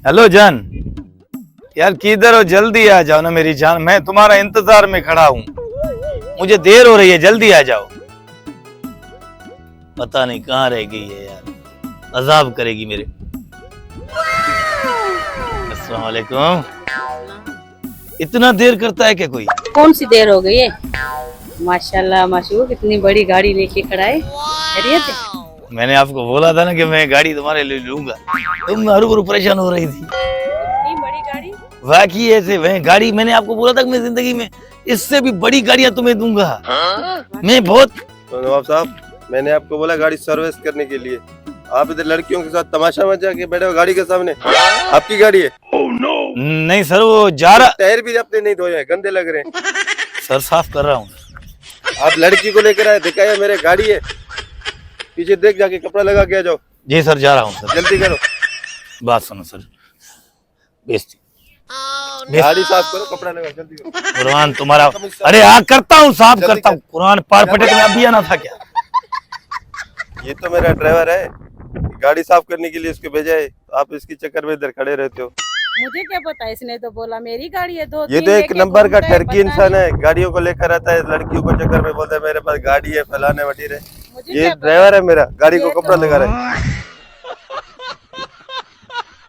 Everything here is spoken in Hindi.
हेलो जान, यार किधर हो? जल्दी आ जाओ ना मेरी जान, मैं तुम्हारा इंतजार में खड़ा हूँ। मुझे देर हो रही है, जल्दी आ जाओ। पता नहीं कहाँ रह गई है यार, अजाब करेगी मेरे। अस्सलाम वालेकुम। इतना देर करता है क्या कोई? कौन सी देर हो गई है? माशाल्लाह माशाल्लाह, कितनी बड़ी गाड़ी लेके खड़ा है। खैरियत है? मैंने आपको बोला था ना कि मैं गाड़ी तुम्हारे लिए लूंगा, तुम हर भरू परेशान हो रही थी। इतनी बड़ी गाड़ी? वाकई ऐसे वह गाड़ी मैंने आपको बोला था कि मैं जिंदगी में इससे भी बड़ी गाड़ियां तुम्हें दूंगा। मैं बहुत तो नवाब साहब, मैंने आपको बोला गाड़ी सर्विस करने के लिए, आप इधर लड़कियों के साथ तमाशा मचा के बैठे हो गाड़ी के सामने। आपकी गाड़ी है? नहीं सर, वो जा रहा। टायर भी अपने नहीं धोए हैं, गंदे लग रहे हैं। सर साफ कर रहा हूँ। आप लड़की को लेकर आए, दिखाया मेरे गाड़ी है, पीछे देख जाके कपड़ा लगा के आ जाओ। जी सर, जा रहा हूँ सर। जल्दी करो, बात सुनो सर, बेइज्जती। गाड़ी साफ करो, कपड़ा लगा, जल्दी करो। कुरान तुम्हारा, अरे हाँ करता हूँ, साफ जल्दी करता हूँ। कुरान पार पटे तुम्हें अभी आना था क्या? ये तो मेरा ड्राइवर है, गाड़ी साफ करने के लिए इसको भेजा है, आप इसके चक्कर में इधर खड़े रहते हो। मुझे क्या पता, इसने तो बोला मेरी गाड़ी है। दो ये तीन तो एक लेके नंबर का घूमता है, ठरकी पता इंसान नहीं। है, गाड़ियों को लेकर आता है, लड़कियों को चक्कर में बोलता है मेरे पास गाड़ी है, फलाने वटीरे। मुझे ये क्या पता? ड्राइवर है मेरा, गाड़ी को ये कपड़ा तो- लगा रहा है।